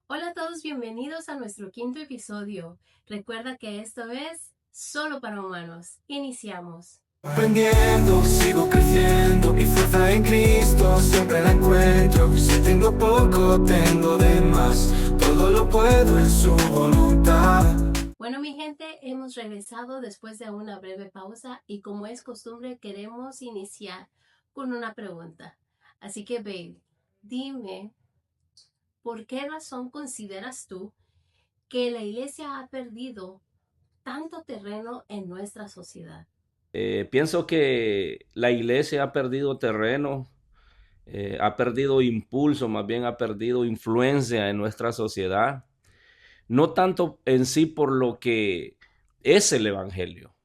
Hola a todos, bienvenidos a nuestro quinto episodio. Recuerda que esto es solo para humanos. Iniciamos. Aprendiendo, sigo creciendo y fuerza en Cristo siempre la encuentro. Si tengo poco, tengo de más. Todo lo puedo en su voluntad. Bueno, mi gente, hemos regresado después de una breve pausa y como es costumbre queremos iniciar con una pregunta. Así que, babe, dime, ¿por qué razón consideras tú que la iglesia ha perdido tanto terreno en nuestra sociedad? Pienso que la iglesia ha perdido terreno, ha perdido impulso, más bien ha perdido influencia en nuestra sociedad. No tanto en sí por lo que es el evangelio,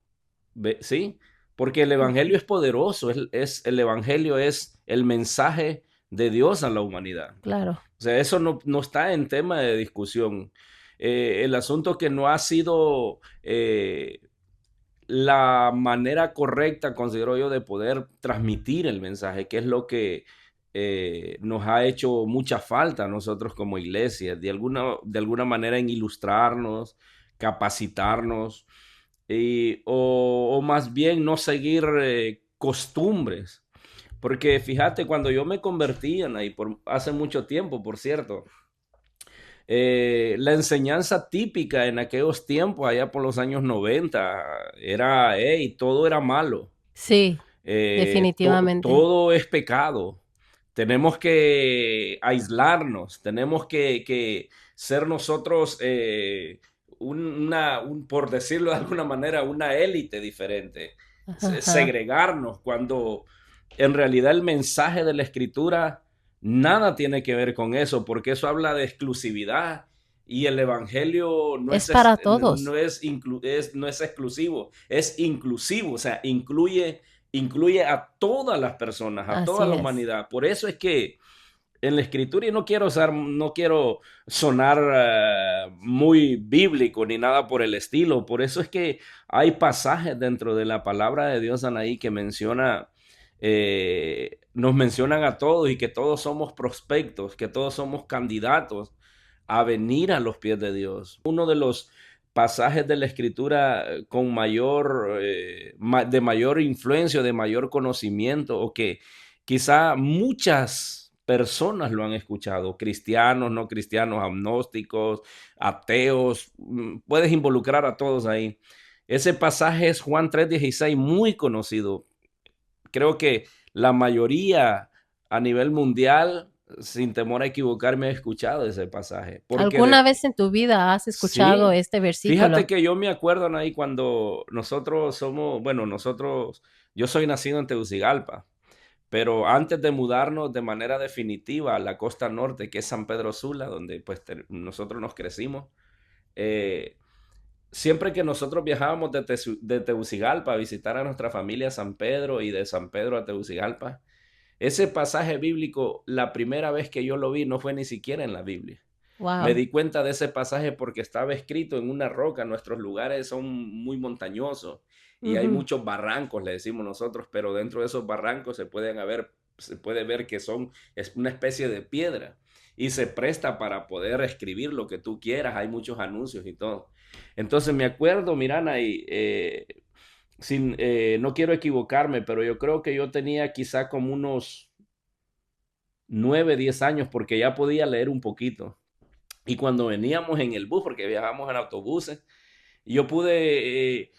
¿sí? Porque el evangelio es poderoso, el evangelio es el mensaje de Dios a la humanidad. Claro. O sea, eso no está en tema de discusión. El asunto que no ha sido la manera correcta, considero yo, de poder transmitir el mensaje, que es lo que nos ha hecho mucha falta a nosotros como iglesia, de alguna manera en ilustrarnos, capacitarnos, o más bien no seguir costumbres. Porque fíjate, cuando yo me convertí en ahí, hace mucho tiempo, por cierto, la enseñanza típica en aquellos tiempos, allá por los años 90 era, hey, todo era malo, Sí, definitivamente. todo es pecado, tenemos que aislarnos, tenemos que ser nosotros, por decirlo de alguna manera, una élite diferente, Ajá. segregarnos, cuando en realidad el mensaje de la escritura nada tiene que ver con eso, porque eso habla de exclusividad y el evangelio no Es es, para todos. no es exclusivo, es inclusivo, o sea, incluye a todas las personas, a toda Así la es. humanidad. Por eso es que en la escritura, y no quiero sonar muy bíblico ni nada por el estilo, por eso es que hay pasajes dentro de la palabra de Dios, Anaí, que nos mencionan a todos y que todos somos prospectos, que todos somos candidatos a venir a los pies de Dios. Uno de los pasajes de la escritura con de mayor influencia, de mayor conocimiento, o que quizá muchas personas lo han escuchado, cristianos, no cristianos, agnósticos, ateos, puedes involucrar a todos ahí. Ese pasaje es Juan 3:16, muy conocido. Creo que la mayoría a nivel mundial, sin temor a equivocarme, ha escuchado ese pasaje. ¿Alguna vez en tu vida has escuchado Sí, este fíjate versículo? que yo me acuerdo ahí cuando yo soy nacido en Tegucigalpa, pero antes de mudarnos de manera definitiva a la costa norte, que es San Pedro Sula, donde pues nosotros nos crecimos, eh, siempre que nosotros viajábamos de Tegucigalpa a visitar a nuestra familia a San Pedro y de San Pedro a Tegucigalpa, ese pasaje bíblico, la primera vez que yo lo vi no fue ni siquiera en la Biblia. Me Wow. di cuenta de ese pasaje porque estaba escrito en una roca. Nuestros lugares son muy montañosos y hay Ujú. muchos barrancos, le decimos nosotros, pero dentro de esos barrancos se puede ver que es una especie de piedra y se presta para poder escribir lo que tú quieras. Hay muchos anuncios y todo. Entonces me acuerdo, Mirana, no quiero equivocarme, pero yo creo que yo tenía quizá como unos 9, 10 años porque ya podía leer un poquito. Y cuando veníamos en el bus, porque viajábamos en autobuses, yo pude,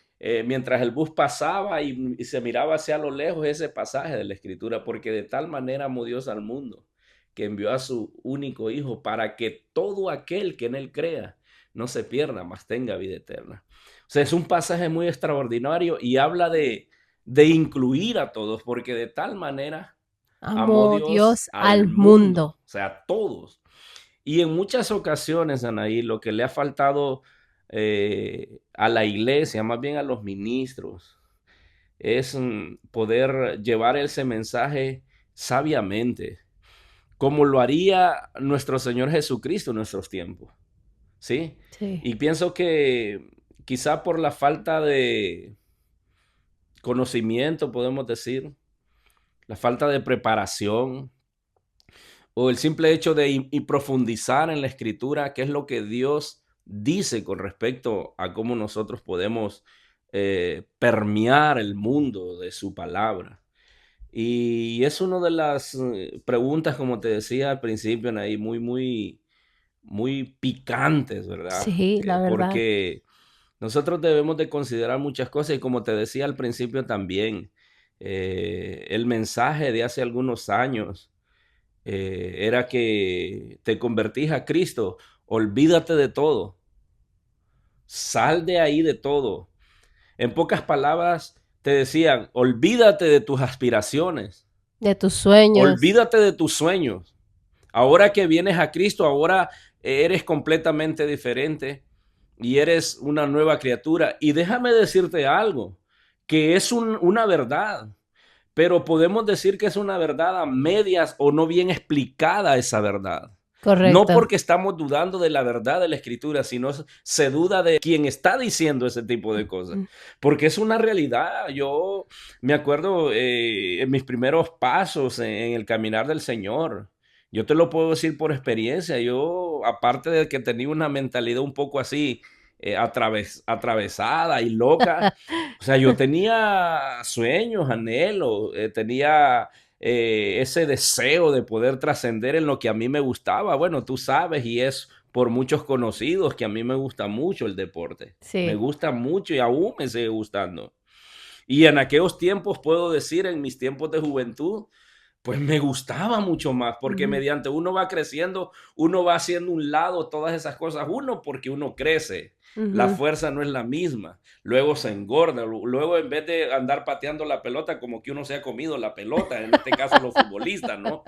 mientras el bus pasaba y se miraba hacia lo lejos ese pasaje de la Escritura, porque de tal manera amó Dios al mundo, que envió a su único Hijo para que todo aquel que en él crea no se pierda, mas tenga vida eterna. O sea, es un pasaje muy extraordinario y habla de incluir a todos, porque de tal manera amó Amó Dios Dios al al mundo, mundo. o sea, a todos. Y en muchas ocasiones, Anaí, lo que le ha faltado a la iglesia, más bien a los ministros, es poder llevar ese mensaje sabiamente, como lo haría nuestro Señor Jesucristo en nuestros tiempos, ¿sí? Sí. Y pienso que quizá por la falta de conocimiento, podemos decir, la falta de preparación, o el simple hecho de y profundizar en la escritura, qué es lo que Dios dice con respecto a cómo nosotros podemos permear el mundo de su palabra. Y es una de las preguntas, como te decía al principio, Anaí, muy picantes, ¿verdad? Sí, la verdad. Porque nosotros debemos de considerar muchas cosas y como te decía al principio también, el mensaje de hace algunos años era que te convertís a Cristo, olvídate de todo, sal de ahí de todo. En pocas palabras, te decían, olvídate de tus aspiraciones, De tus sueños. olvídate de tus sueños. Ahora que vienes a Cristo, ahora eres completamente diferente y eres una nueva criatura. Y déjame decirte algo, que es una verdad, pero podemos decir que es una verdad a medias o no bien explicada esa verdad. No Correcto. porque estamos dudando de la verdad de la escritura, sino se duda de quien está diciendo ese tipo de cosas, porque es una realidad. Yo me acuerdo en mis primeros pasos en el caminar del Señor. Yo te lo puedo decir por experiencia. Yo, aparte de que tenía una mentalidad un poco así, atravesada y loca, o sea, yo tenía sueños, anhelos, tenía ese deseo de poder trascender en lo que a mí me gustaba. Bueno, tú sabes, y es por muchos conocidos que a mí me gusta mucho el deporte. Me Sí. gusta mucho y aún me sigue gustando. Y en aquellos tiempos, puedo decir, en mis tiempos de juventud, pues me gustaba mucho más, porque Ujú, mediante uno va creciendo, uno va haciendo un lado todas esas cosas. Uno, porque uno crece, la ujú. fuerza no es la misma. Luego se engorda, luego en vez de andar pateando la pelota, como que uno se ha comido la pelota, en este caso los futbolistas, ¿no?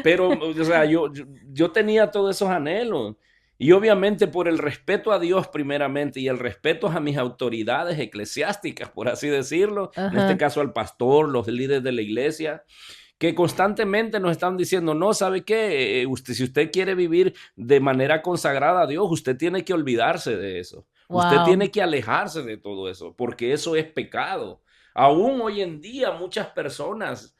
Pero, o sea, yo tenía todos esos anhelos. Y obviamente por el respeto a Dios primeramente y el respeto a mis autoridades eclesiásticas, por así decirlo, en este Ajá. caso al pastor, los líderes de la iglesia, que constantemente nos están diciendo, no, ¿sabe qué? Usted, si usted quiere vivir de manera consagrada a Dios, usted tiene que olvidarse de eso. Usted Wow. tiene que alejarse de todo eso, porque eso es pecado. Aún hoy en día muchas personas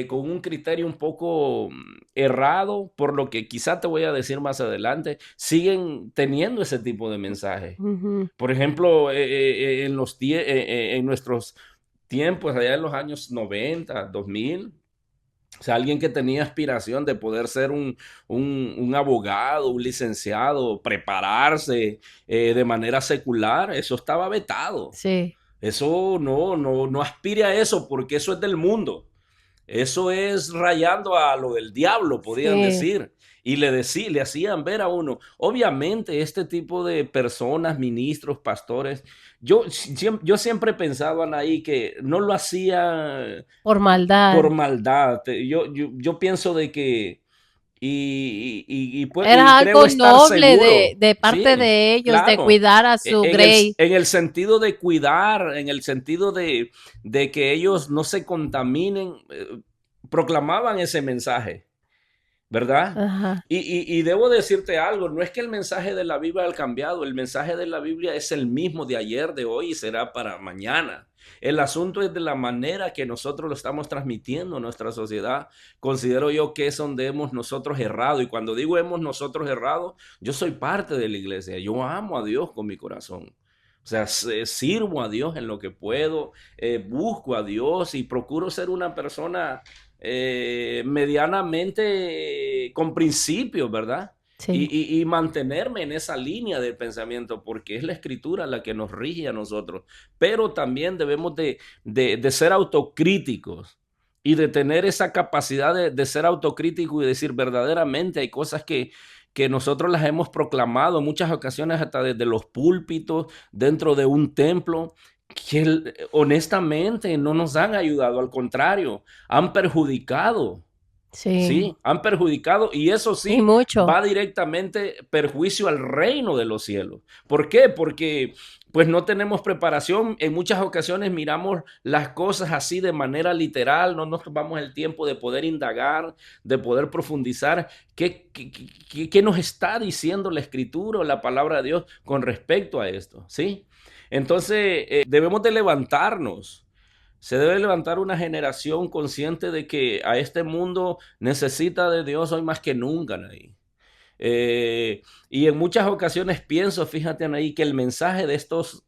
con un criterio un poco errado, por lo que quizá te voy a decir más adelante, siguen teniendo ese tipo de mensajes. Ujú. Por ejemplo, en nuestros tiempos, allá en los años 90, 2000, o sea, alguien que tenía aspiración de poder ser un abogado, un licenciado, prepararse de manera secular, eso estaba vetado. Sí, Eso no aspire a eso porque eso es del mundo. Eso es rayando a lo del diablo, podían sí. decir. Y le hacían ver a uno. Obviamente, este tipo de personas, ministros, pastores, yo siempre he pensado, Anaí, que no lo hacía Por maldad. por maldad. Yo pienso de que, y Era creo algo estar noble seguro, de parte sí, de ellos de claro, cuidar a su Grey. en el sentido de cuidar, en el sentido de que ellos no se contaminen, proclamaban ese mensaje, ¿verdad? Ajá. Y debo decirte algo, no es que el mensaje de la Biblia haya cambiado, el mensaje de la Biblia es el mismo de ayer, de hoy y será para mañana. El asunto es de la manera que nosotros lo estamos transmitiendo a nuestra sociedad. Considero yo que es donde hemos nosotros errado. Y cuando digo hemos nosotros errado, yo soy parte de la iglesia. Yo amo a Dios con mi corazón. O sea, sirvo a Dios en lo que puedo, busco a Dios y procuro ser una persona medianamente con principios, ¿verdad? Sí. Y mantenerme en esa línea de pensamiento, porque es la escritura la que nos rige a nosotros. Pero también debemos de ser autocríticos y de tener esa capacidad de ser autocrítico y decir verdaderamente hay cosas que nosotros las hemos proclamado en muchas ocasiones hasta desde los púlpitos, dentro de un templo, que honestamente no nos han ayudado, al contrario, han perjudicado. Sí. Sí, han perjudicado y eso Y sí mucho. va directamente perjuicio al reino de los cielos. ¿Por qué? Porque pues no tenemos preparación. En muchas ocasiones miramos las cosas así de manera literal, no nos tomamos el tiempo de poder indagar, de poder profundizar qué nos está diciendo la escritura o la palabra de Dios con respecto a esto, ¿sí? Entonces debemos de levantarnos. Se debe levantar una generación consciente de que a este mundo necesita de Dios hoy más que nunca, Anaí. Y en muchas ocasiones pienso, fíjate, Anaí, que el mensaje de estos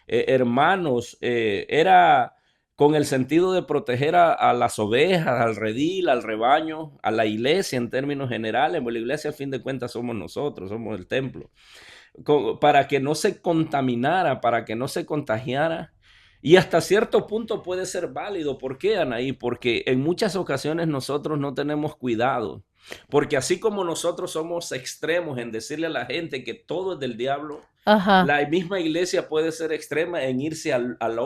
hermanos era con el sentido de proteger a las ovejas, al redil, al rebaño, a la iglesia en términos generales. Pues la iglesia, al fin de cuentas, somos nosotros, somos el templo, para que no se contaminara, para que no se contagiara. Y hasta cierto punto puede ser válido. ¿Por qué, Anaí? Porque en muchas ocasiones nosotros no tenemos cuidado. Porque así como nosotros somos extremos en decirle a la gente que todo es del diablo, Ajá, la misma iglesia puede ser extrema en irse a la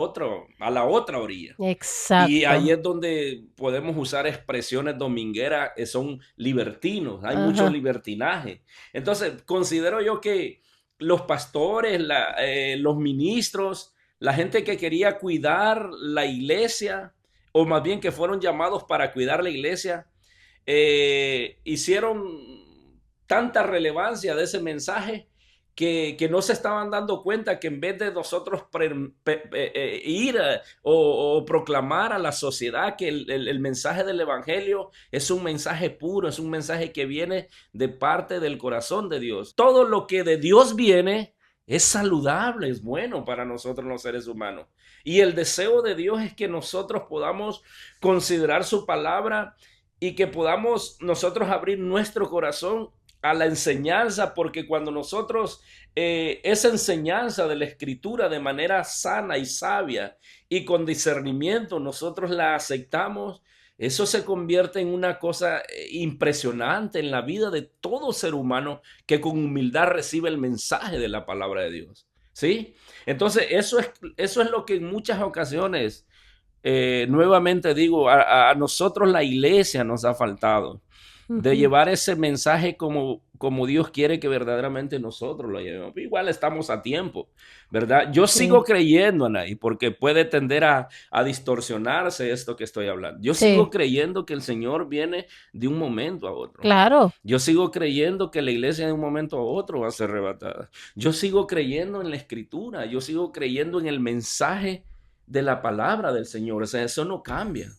otra orilla. Y ahí exacto. es donde podemos usar expresiones domingueras que son libertinos. Hay mucho Ajá. libertinaje. Entonces, considero yo que los pastores, los ministros, la gente que quería cuidar la iglesia, o más bien que fueron llamados para cuidar la iglesia, hicieron tanta relevancia de ese mensaje que no se estaban dando cuenta que en vez de nosotros ir o proclamar a la sociedad que el mensaje del evangelio es un mensaje puro, es un mensaje que viene de parte del corazón de Dios. Todo lo que de Dios viene es saludable, es bueno para nosotros los seres humanos. Y el deseo de Dios es que nosotros podamos considerar su palabra y que podamos nosotros abrir nuestro corazón a la enseñanza, porque cuando nosotros esa enseñanza de la escritura de manera sana y sabia y con discernimiento nosotros la aceptamos, eso se convierte en una cosa impresionante en la vida de todo ser humano que con humildad recibe el mensaje de la palabra de Dios. ¿Sí? Entonces, eso es lo que en muchas ocasiones, nuevamente digo, a nosotros la iglesia nos ha faltado de Ujú. llevar ese mensaje como Dios quiere que verdaderamente nosotros lo llevemos. Igual estamos a tiempo, ¿verdad? Yo sigo Sí, creyendo, Anaí, porque puede tender a distorsionarse esto que estoy hablando. Yo sigo sí, creyendo que el Señor viene de un momento a otro. claro. Yo sigo creyendo que la iglesia de un momento a otro va a ser arrebatada. Yo sigo creyendo en la escritura, yo sigo creyendo en el mensaje de la palabra del Señor. O sea, eso no cambia.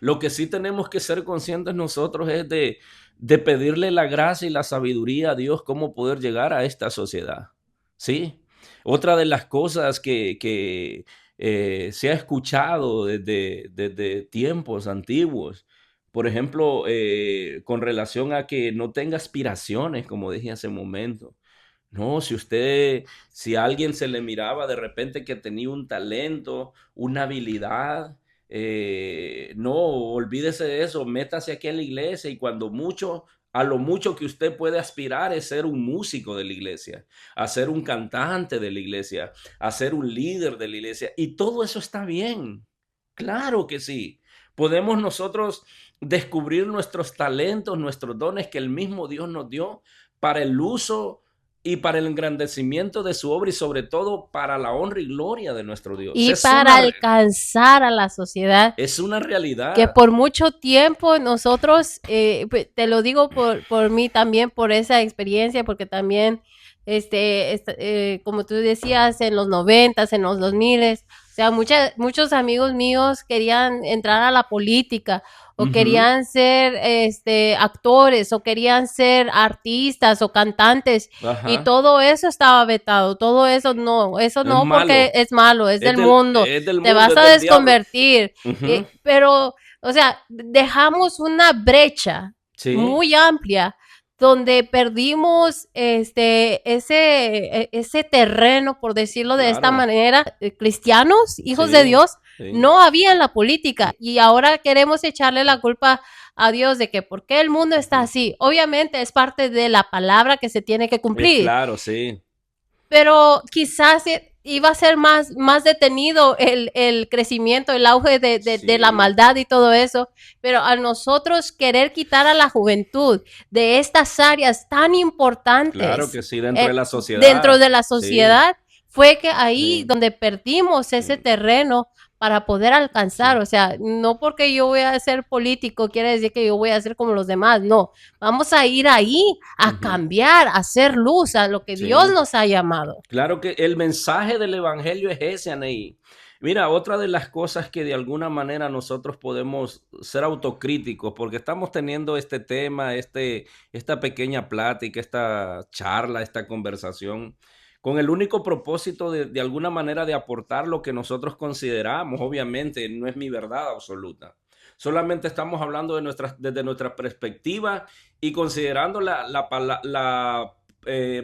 Lo que sí tenemos que ser conscientes nosotros es de pedirle la gracia y la sabiduría a Dios cómo poder llegar a esta sociedad. ¿Sí? Otra de las cosas que se ha escuchado desde tiempos antiguos, por ejemplo, con relación a que no tenga aspiraciones, como dije hace un momento. No, si a alguien se le miraba de repente que tenía un talento, una habilidad, no, olvídese de eso, métase aquí a la iglesia y cuando mucho, a lo mucho que usted puede aspirar es ser un músico de la iglesia, a ser un cantante de la iglesia, a ser un líder de la iglesia. Y todo eso está bien, claro que sí. Podemos nosotros descubrir nuestros talentos, nuestros dones que el mismo Dios nos dio para el uso y para el engrandecimiento de su obra y sobre todo para la honra y gloria de nuestro Dios. Y para alcanzar a la sociedad, Es una que realidad. por mucho tiempo nosotros, te lo digo por mí también, por esa experiencia, porque también, como tú decías, en los 90s, en los 2000s, o sea, muchos amigos míos querían entrar a la política o Ujú. querían ser actores o querían ser artistas o cantantes y Ajá. todo eso estaba vetado, eso Es no porque malo. es malo, es del mundo, Es del te mundo, vas es a del diablo. desconvertir, Ujú. pero, o sea, dejamos una brecha Sí, muy amplia donde perdimos ese terreno, por decirlo de esta claro. manera, cristianos, hijos de Sí, Dios, sí. no había en la política y ahora queremos echarle la culpa a Dios de que por qué el mundo está Ujú. así. Obviamente es parte de la palabra que se tiene que Es cumplir, claro, sí. pero quizás iba a ser más detenido el crecimiento, el auge de la Sí, maldad y todo eso, pero a nosotros querer quitar a la juventud de estas áreas tan claro importantes que sí, dentro de la dentro sociedad. de la Sí, sociedad, fue que ahí sí, donde perdimos ese sí, terreno para poder alcanzar, sí. o sea, no porque yo voy a ser político quiere decir que yo voy a ser como los demás, no, vamos a ir ahí a Ujú. cambiar, a hacer luz, a lo que Dios Sí. nos ha llamado. Claro que el mensaje del evangelio es ese, Anaí. Mira, otra de las cosas que de alguna manera nosotros podemos ser autocríticos, porque estamos teniendo este tema, esta pequeña plática, esta charla, esta conversación, con el único propósito de alguna manera de aportar lo que nosotros consideramos. Obviamente no es mi verdad absoluta. Solamente estamos hablando desde nuestra perspectiva y considerando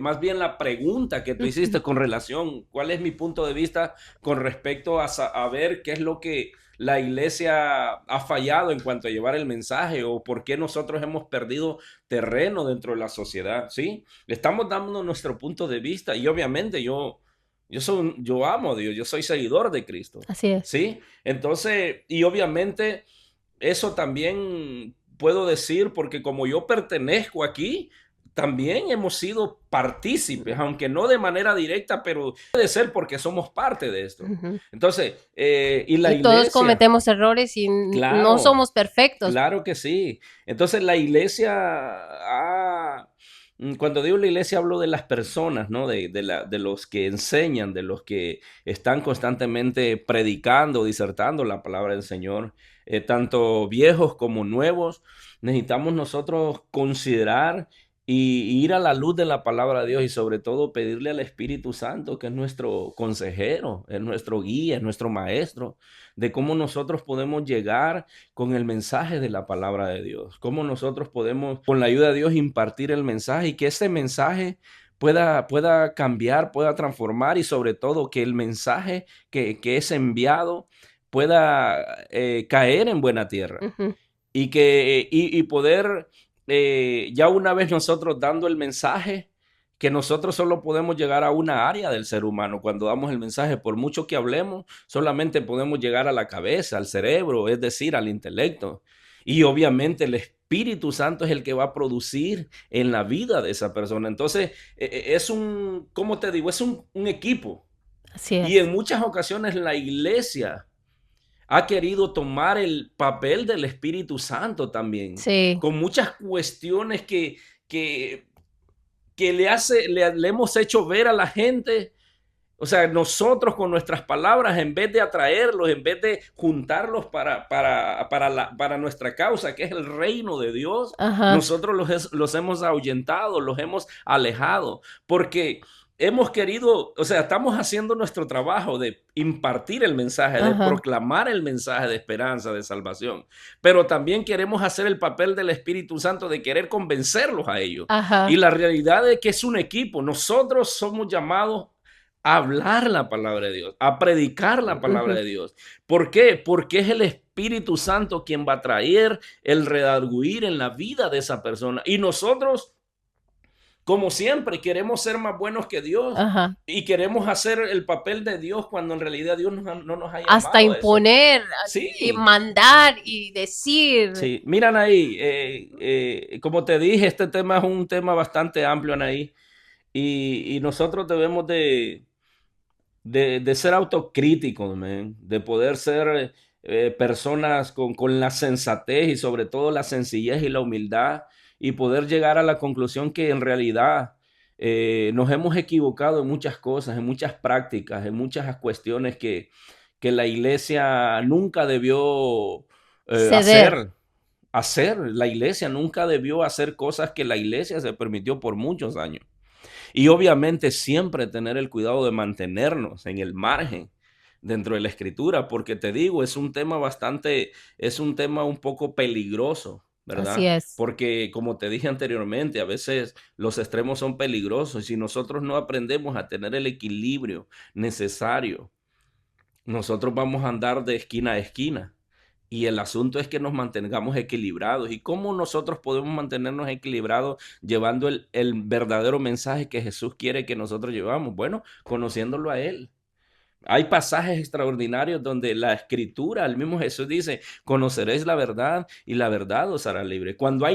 más bien la pregunta que tú Ujú. hiciste con relación, ¿cuál es mi punto de vista con respecto a ver qué es lo que la iglesia ha fallado en cuanto a llevar el mensaje o por qué nosotros hemos perdido terreno dentro de la sociedad? ¿Sí? Estamos dando nuestro punto de vista y obviamente yo amo a Dios, yo soy seguidor de Cristo. Así es. ¿Sí? Entonces, y obviamente eso también puedo decir porque como yo pertenezco aquí, también hemos sido partícipes, aunque no de manera directa, pero puede ser porque somos parte de esto. Ujú. Entonces, y la Y todos iglesia, cometemos errores y no claro, somos perfectos. claro que sí. Entonces, la iglesia, cuando digo la iglesia, hablo de las personas, ¿no? De los que enseñan, de los que están constantemente predicando, disertando la palabra del Señor, tanto viejos como nuevos. Necesitamos nosotros considerar y ir a la luz de la palabra de Dios y sobre todo pedirle al Espíritu Santo, que es nuestro consejero, es nuestro guía, es nuestro maestro, de cómo nosotros podemos llegar con el mensaje de la palabra de Dios, cómo nosotros podemos, con la ayuda de Dios, impartir el mensaje y que ese mensaje pueda cambiar, pueda transformar y sobre todo que el mensaje que es enviado pueda caer en buena tierra Ujú. y poder, ya una vez nosotros dando el mensaje, que nosotros solo podemos llegar a una área del ser humano cuando damos el mensaje, por mucho que hablemos, solamente podemos llegar a la cabeza, al cerebro, es decir, al intelecto. Y obviamente el Espíritu Santo es el que va a producir en la vida de esa persona. Entonces, es ¿cómo te digo? Es un equipo. Así Y es. en muchas ocasiones la iglesia ha querido tomar el papel del Espíritu Santo también, Sí. con muchas cuestiones que, que le hemos hecho ver a la gente. O sea, nosotros con nuestras palabras, en vez de atraerlos, en vez de juntarlos para nuestra causa, que es el reino de Dios, Ajá. nosotros los hemos ahuyentado, los hemos alejado, porque hemos querido, o sea, estamos haciendo nuestro trabajo de impartir el mensaje, de Ajá. proclamar el mensaje de esperanza, de salvación, pero también queremos hacer el papel del Espíritu Santo de querer convencerlos a ellos. Y Ajá. la realidad es que es un equipo, nosotros somos llamados a hablar la palabra de Dios, a predicar la palabra Ujú. de Dios. ¿Por qué? Porque es el Espíritu Santo quien va a traer el redarguir en la vida de esa persona. Y nosotros, como siempre, queremos ser más buenos que Dios Ajá. y queremos hacer el papel de Dios cuando en realidad Dios no nos ha Hasta llamado a eso. imponer, y Sí, mandar y decir. sí. Miran ahí, como te dije, este tema es un tema bastante amplio, Anaí, y nosotros debemos de ser autocríticos, man, de poder ser personas con la sensatez y sobre todo la sencillez y la humildad y poder llegar a la conclusión que en realidad nos hemos equivocado en muchas cosas, en muchas prácticas, en muchas cuestiones que la iglesia nunca debió Ceder. hacer. La iglesia nunca debió hacer cosas que la iglesia se permitió por muchos años. Y obviamente siempre tener el cuidado de mantenernos en el margen dentro de la escritura, porque te digo, es un tema un poco peligroso, Así ¿verdad? es. Porque como te dije anteriormente, a veces los extremos son peligrosos y si nosotros no aprendemos a tener el equilibrio necesario, nosotros vamos a andar de esquina a esquina. Y el asunto es que nos mantengamos equilibrados. ¿Y cómo nosotros podemos mantenernos equilibrados llevando el verdadero mensaje que Jesús quiere que nosotros llevamos? Bueno, conociéndolo a Él. Hay pasajes extraordinarios donde la escritura, el mismo Jesús dice, conoceréis la verdad y la verdad os hará libre. Cuando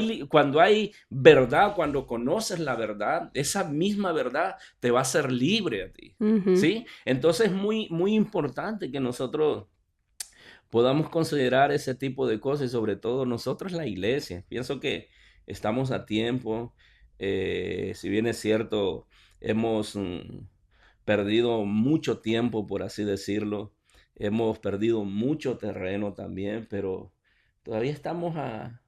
hay verdad, cuando conoces la verdad, esa misma verdad te va a hacer libre a ti. Ujú. ¿Sí? Entonces es muy, muy importante que nosotros podamos considerar ese tipo de cosas y sobre todo nosotros la iglesia. Pienso que estamos a tiempo, si bien es cierto, hemos perdido mucho tiempo, por así decirlo, hemos perdido mucho terreno también, pero todavía estamos a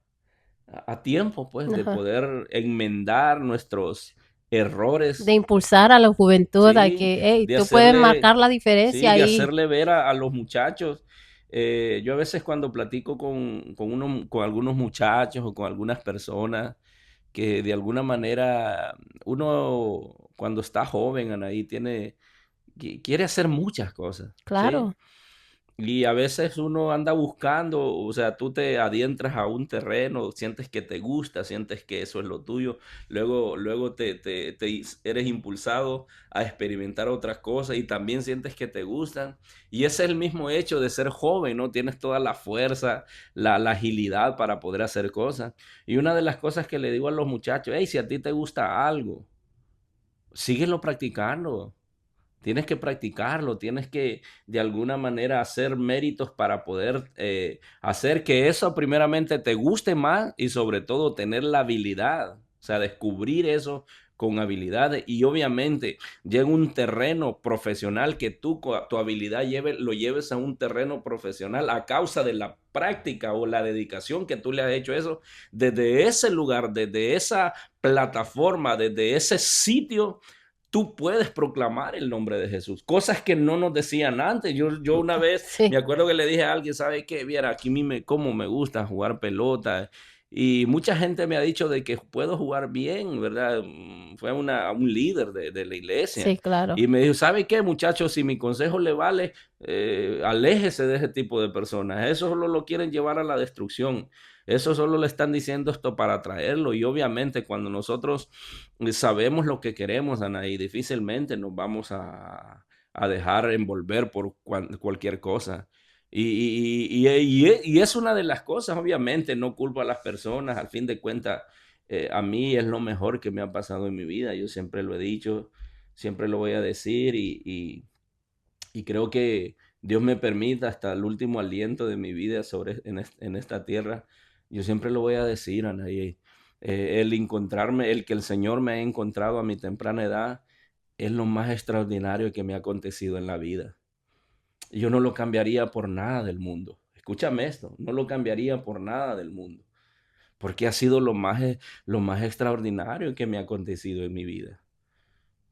tiempo, pues, de Ajá. poder enmendar nuestros De errores, impulsar a la juventud a ¿sí? que, hey, De tú puedes hacerle, marcar la sí, diferencia de ahí. hacerle ver a los muchachos. Yo a veces cuando platico con algunos muchachos o con algunas personas que de alguna manera uno cuando está joven, Anaí, quiere hacer muchas cosas, ¿sí? Claro. Y a veces uno anda buscando, o sea, tú te adientras a un terreno, sientes que te gusta, sientes que eso es lo tuyo, luego eres impulsado a experimentar otras cosas y también sientes que te gustan. Y ese es el mismo hecho de ser joven, ¿no? Tienes toda la fuerza, la agilidad para poder hacer cosas. Y una de las cosas que le digo a los muchachos, hey, si a ti te gusta algo, síguelo practicando. Tienes que practicarlo, tienes que de alguna manera hacer méritos para poder hacer que eso primeramente te guste más y sobre todo tener la habilidad, o sea, descubrir eso con habilidades y obviamente llega un terreno profesional que tú con tu habilidad lo lleves a un terreno profesional a causa de la práctica o la dedicación que tú le has hecho eso desde ese lugar, desde esa plataforma, desde ese sitio tú puedes proclamar el nombre de Jesús. Cosas que no nos decían antes. Yo una vez me Sí. acuerdo que le dije a alguien, ¿sabe qué? Viera, aquí a mí cómo me gusta jugar pelota. Y mucha gente me ha dicho de que puedo jugar bien, ¿verdad? Fue un líder de la iglesia. Sí, claro. Y me dijo, ¿sabe qué, muchachos? Si mi consejo le vale, aléjese de ese tipo de personas. Eso solo lo quieren llevar a la destrucción. Eso solo le están diciendo esto para atraerlo. Y obviamente cuando nosotros sabemos lo que queremos, Ana, y difícilmente nos vamos a dejar envolver por cualquier cosa. Y es una de las cosas, obviamente, no culpo a las personas, al fin de cuentas, a mí es lo mejor que me ha pasado en mi vida, yo siempre lo he dicho, siempre lo voy a decir y creo que Dios me permita hasta el último aliento de mi vida en esta tierra. Yo siempre lo voy a decir, Ana, el encontrarme, el que el Señor me ha encontrado a mi temprana edad, es lo más extraordinario que me ha acontecido en la vida. Yo no lo cambiaría por nada del mundo. Escúchame esto, no lo cambiaría por nada del mundo, porque ha sido lo más extraordinario que me ha acontecido en mi vida.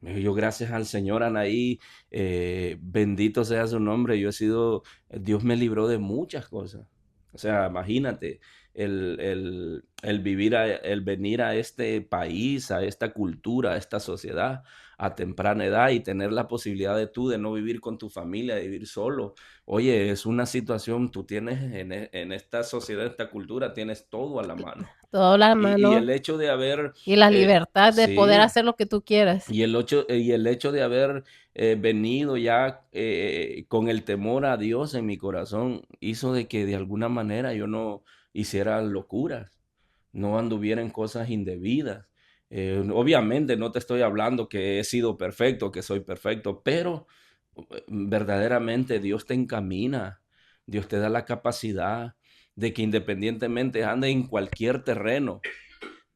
Yo gracias al Señor Anaí, bendito sea su nombre, Dios me libró de muchas cosas. O sea, imagínate, el venir a este país, a esta cultura, a esta sociedad a temprana edad y tener la posibilidad de no vivir con tu familia, de vivir solo. Oye, es una situación, tú tienes en esta sociedad, esta cultura, tienes todo a la mano. Toda la Y mano el hecho de haber, y la libertad de poder sí, hacer lo que tú quieras. y el hecho de haber venido ya con el temor a Dios en mi corazón hizo de que de alguna manera yo no hiciera locuras, no anduviera en cosas indebidas. Obviamente no te estoy hablando que he sido perfecto, que soy perfecto, pero verdaderamente Dios te encamina, Dios te da la capacidad de que independientemente andes en cualquier terreno,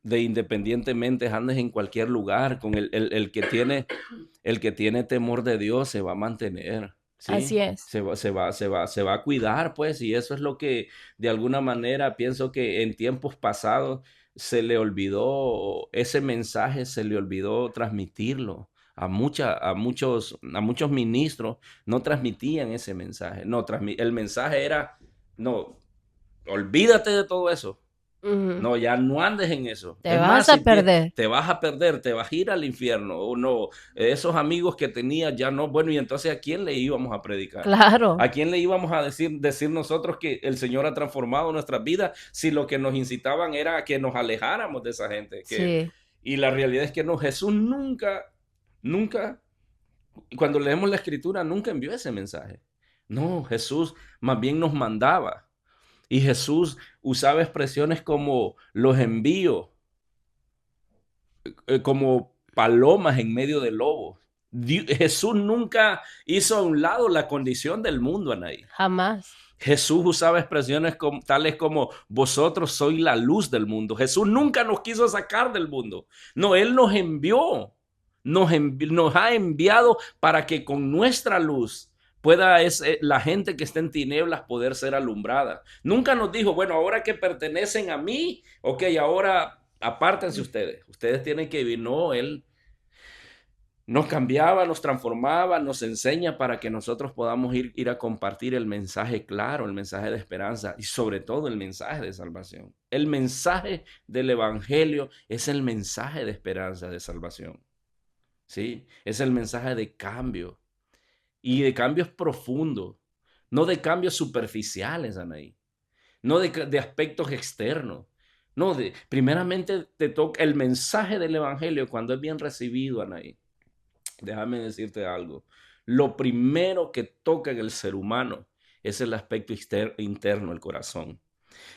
de independientemente andes en cualquier lugar, con el que tiene temor de Dios se va a mantener, ¿sí? Así es. Se va a cuidar, pues, y eso es lo que de alguna manera pienso que en tiempos pasados se le olvidó, ese mensaje se le olvidó transmitirlo. A muchos ministros no transmitían ese mensaje. No, el mensaje era, no, olvídate de todo eso. Ujú. No, ya no andes en eso. Te Es vas más, a si perder. te vas a perder, te vas a ir al infierno. O no, esos amigos que tenías ya no. Bueno, y entonces ¿a quién le íbamos a predicar? Claro. ¿A quién le íbamos a decir nosotros que el Señor ha transformado nuestras vidas si lo que nos incitaban era que nos alejáramos de esa gente? Sí. Y la realidad es que no, Jesús nunca, cuando leemos la escritura, nunca envió ese mensaje. No, Jesús más bien nos mandaba. Y Jesús usaba expresiones como los envío, como palomas en medio de lobos. Jesús nunca hizo a un lado la condición del mundo, Anaí. Jamás. Jesús usaba expresiones tales como vosotros sois la luz del mundo. Jesús nunca nos quiso sacar del mundo. No, Él nos envió, nos ha enviado para que con nuestra luz pueda la gente que está en tinieblas poder ser alumbrada. Nunca nos dijo, bueno, ahora que pertenecen a mí, ok, ahora apártense ustedes. Ustedes tienen que vivir. No, Él nos cambiaba, nos transformaba, nos enseña para que nosotros podamos ir a compartir el mensaje claro, el mensaje de esperanza y sobre todo el mensaje de salvación. El mensaje del evangelio es el mensaje de esperanza, de salvación. ¿Sí? Es el mensaje de cambio y de cambios profundos, no de cambios superficiales, Anaí, no de aspectos externos. No, primeramente te toca el mensaje del evangelio cuando es bien recibido, Anaí. Déjame decirte algo. Lo primero que toca en el ser humano es el aspecto interno, el corazón.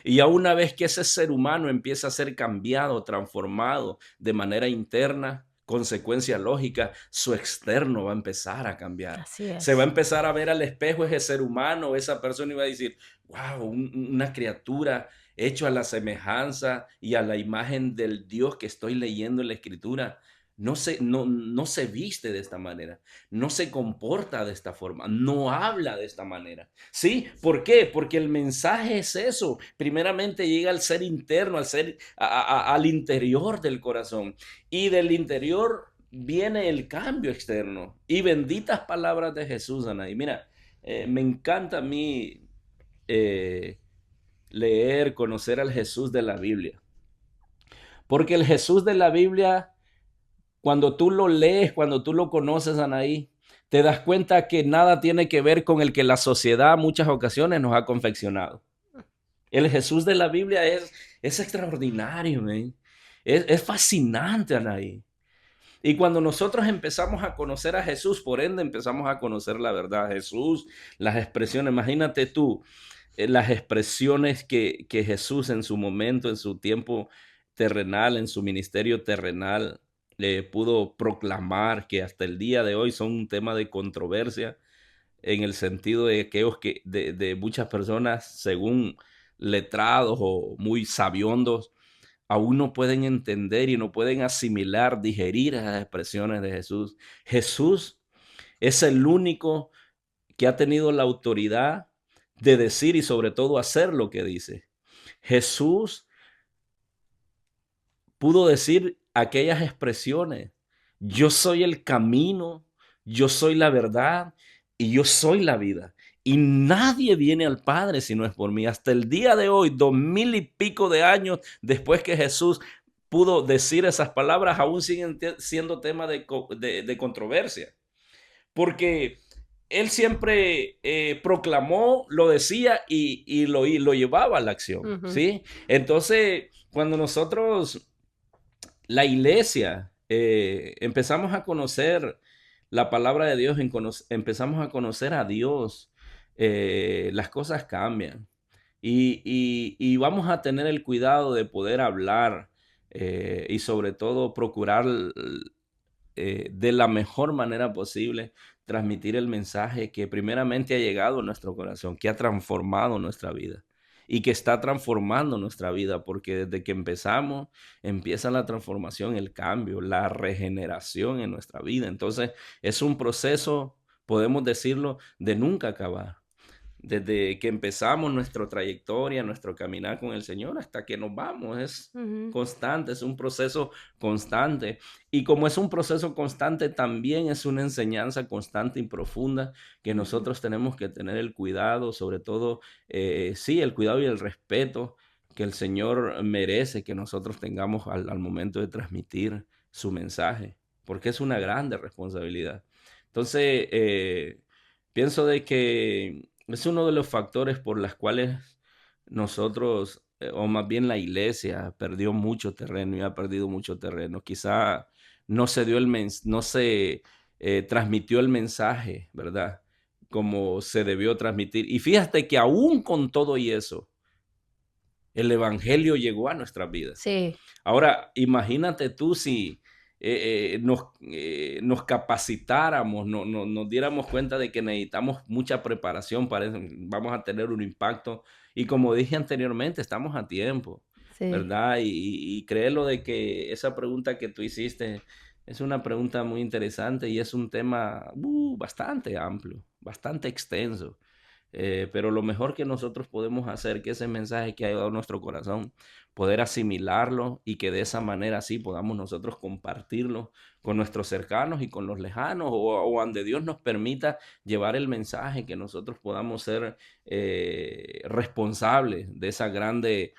Y ya una vez que ese ser humano empieza a ser cambiado, transformado de manera interna, consecuencia lógica, su externo va a empezar a cambiar. Así Se va a es. empezar a ver al espejo ese ser humano, esa persona y va a decir, wow, una criatura hecho a la semejanza y a la imagen del Dios que estoy leyendo en la escritura. No se viste de esta manera, no se comporta de esta forma, no habla de esta manera. ¿Sí? ¿Por qué? Porque el mensaje es eso. Primeramente llega al ser interno, al interior del corazón. Y del interior viene el cambio externo. Y benditas palabras de Jesús, Ana. Y mira, me encanta a mí leer, conocer al Jesús de la Biblia. Porque el Jesús de la Biblia, cuando tú lo lees, cuando tú lo conoces, Anaí, te das cuenta que nada tiene que ver con el que la sociedad en muchas ocasiones nos ha confeccionado. El Jesús de la Biblia es extraordinario, man. Es fascinante, Anaí. Y cuando nosotros empezamos a conocer a Jesús, por ende empezamos a conocer la verdad. Jesús, las expresiones, imagínate tú, las expresiones que Jesús en su momento, en su tiempo terrenal, en su ministerio terrenal, pudo proclamar, que hasta el día de hoy son un tema de controversia en el sentido de aquellos de muchas personas, según letrados o muy sabiondos, aún no pueden entender y no pueden asimilar, digerir esas expresiones de Jesús. Jesús es el único que ha tenido la autoridad de decir y sobre todo hacer lo que dice. Jesús pudo decir aquellas expresiones: yo soy el camino, yo soy la verdad y yo soy la vida. Y nadie viene al Padre si no es por mí. Hasta el día de hoy, 2000 y pico de años después que Jesús pudo decir esas palabras, aún siguen siendo tema de controversia. Porque él siempre proclamó, lo decía y lo llevaba a la acción, ¿sí? Entonces, cuando nosotros, la iglesia, empezamos a conocer la palabra de Dios, empezamos a conocer a Dios, las cosas cambian. Y vamos a tener el cuidado de poder hablar y sobre todo procurar de la mejor manera posible transmitir el mensaje que primeramente ha llegado a nuestro corazón, que ha transformado nuestra vida y que está transformando nuestra vida, porque desde que empezamos empieza la transformación, el cambio, la regeneración en nuestra vida. Entonces es un proceso, podemos decirlo, de nunca acabar. Desde que empezamos nuestra trayectoria, nuestro caminar con el Señor hasta que nos vamos, es constante, es un proceso constante. Y como es un proceso constante, también es una enseñanza constante y profunda que nosotros tenemos que tener el cuidado, sobre todo, sí, el cuidado y el respeto que el Señor merece que nosotros tengamos al momento de transmitir su mensaje, porque es una grande responsabilidad. Entonces, pienso de que es uno de los factores por los cuales nosotros, o más bien la iglesia, perdió mucho terreno y ha perdido mucho terreno. Quizá no se dio no se transmitió el mensaje, ¿verdad? Como se debió transmitir. Y fíjate que aún con todo y eso, el evangelio llegó a nuestras vidas. Sí. Ahora, imagínate tú si nos capacitáramos, nos diéramos cuenta de que necesitamos mucha preparación para eso, vamos a tener un impacto. Y como dije anteriormente, estamos a tiempo, Sí. ¿verdad? Y créelo de que esa pregunta que tú hiciste Es una pregunta muy interesante y es un tema bastante amplio, bastante extenso. Pero lo mejor que nosotros podemos hacer, que ese mensaje que ha llegado a nuestro corazón, poder asimilarlo y que de esa manera sí podamos nosotros compartirlo con nuestros cercanos y con los lejanos, o donde Dios nos permita llevar el mensaje, que nosotros podamos ser responsables de esa grande,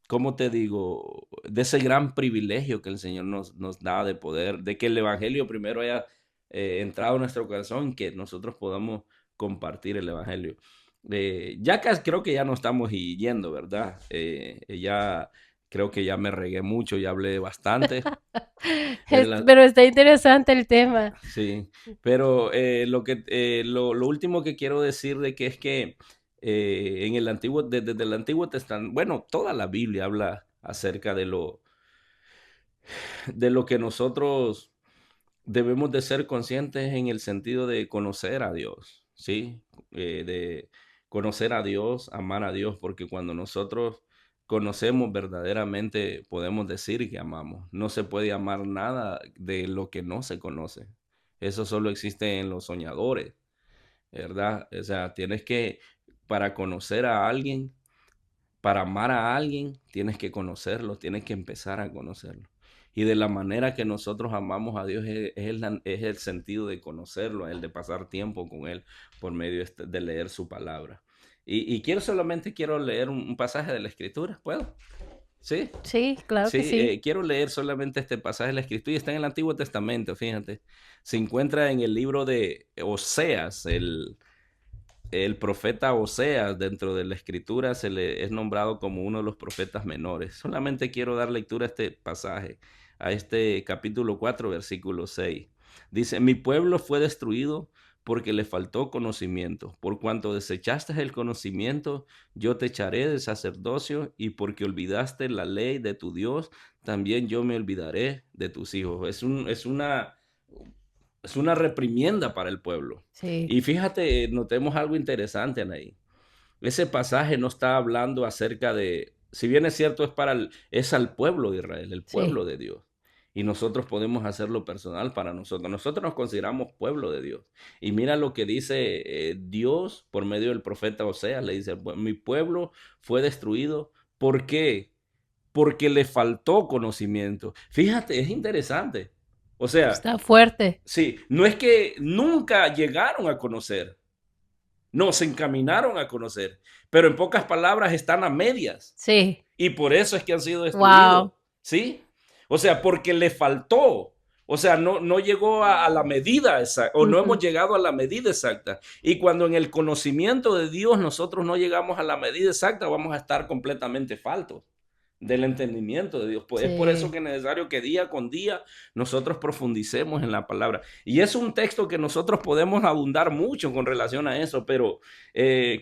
¿cómo te digo? De ese gran privilegio que el Señor nos da de poder, de que el Evangelio primero haya entrado en nuestro corazón, que nosotros podamos compartir el Evangelio. Ya casi creo que ya no estamos yendo, ¿verdad? Ya creo que ya me regué mucho, ya hablé bastante. Pero está interesante el tema. Sí, pero lo último que quiero decir de que es que en el Antiguo, desde el Antiguo Testamento, bueno, toda la Biblia habla acerca de lo que nosotros debemos de ser conscientes en el sentido de conocer a Dios, ¿sí? De conocer a Dios, amar a Dios, porque cuando nosotros conocemos verdaderamente, podemos decir que amamos. No se puede amar nada de lo que no se conoce. Eso solo existe en los soñadores, ¿verdad? O sea, para conocer a alguien, para amar a alguien, tienes que conocerlo, tienes que empezar a conocerlo. Y de la manera que nosotros amamos a Dios es el sentido de conocerlo, el de pasar tiempo con Él por medio de leer su palabra. Y quiero leer un pasaje de la Escritura, ¿puedo? ¿Sí? Sí, claro que Sí, sí. quiero leer solamente este pasaje de la Escritura y está en el Antiguo Testamento, fíjate. Se encuentra en el libro de Oseas, el profeta Oseas dentro de la escritura es nombrado como uno de los profetas menores. Solamente quiero dar lectura a este pasaje, a este capítulo 4, versículo 6. Dice, mi pueblo fue destruido porque le faltó conocimiento. Por cuanto desechaste el conocimiento, yo te echaré del sacerdocio, y porque olvidaste la ley de tu Dios, también yo me olvidaré de tus hijos. Es una reprimienda para el pueblo. Sí, Y fíjate, notemos algo interesante, Anaí. Ese pasaje no está hablando acerca de, si bien es cierto, es al pueblo de Israel, el sí. pueblo de Dios. Y nosotros podemos hacerlo personal para nosotros. Nosotros nos consideramos pueblo de Dios. Y mira lo que dice Dios por medio del profeta Oseas. Le dice, mi pueblo fue destruido. ¿Por qué? Porque le faltó conocimiento. Fíjate, es interesante. O sea, Está fuerte. sí, no es que nunca llegaron a conocer, no, se encaminaron a conocer, pero en pocas palabras están a medias Sí. y por eso es que han sido destruidos, Wow. ¿sí? O sea, porque le faltó, o sea, no llegó a la medida exacta, o no hemos Ujú. llegado a la medida exacta. Y cuando en el conocimiento de Dios nosotros no llegamos a la medida exacta, vamos a estar completamente faltos del entendimiento de Dios. Pues es por eso Sí. que es necesario que día con día nosotros profundicemos en la palabra. Y es un texto que nosotros podemos abundar mucho con relación a eso, pero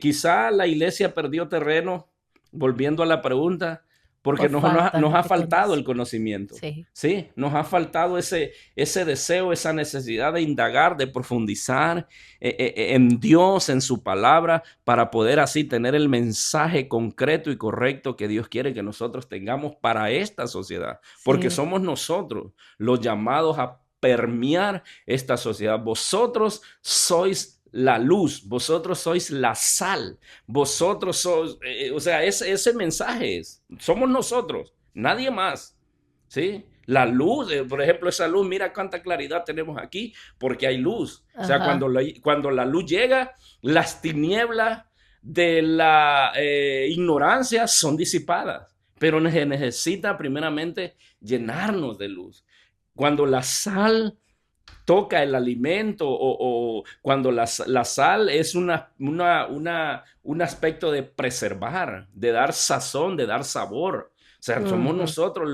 quizá la iglesia perdió terreno, volviendo a la pregunta, porque Por falta nos ha de faltado el conocimiento. conocimiento. Sí. Sí, nos ha faltado ese deseo, esa necesidad de indagar, de profundizar en Dios, en su palabra, para poder así tener el mensaje concreto y correcto que Dios quiere que nosotros tengamos para esta sociedad, porque Sí. somos nosotros los llamados a permear esta sociedad. Vosotros sois la luz, vosotros sois la sal, vosotros sois, o sea, ese mensaje somos nosotros, nadie más. ¿Sí? La luz, por ejemplo, esa luz, mira cuánta claridad tenemos aquí, porque hay luz. O sea, Ajá. cuando la luz llega, las tinieblas de la ignorancia son disipadas, pero se necesita primeramente llenarnos de luz. Cuando la sal toca el alimento, o cuando la sal es un aspecto de preservar, de dar sazón, de dar sabor. O sea, somos Ujú. nosotros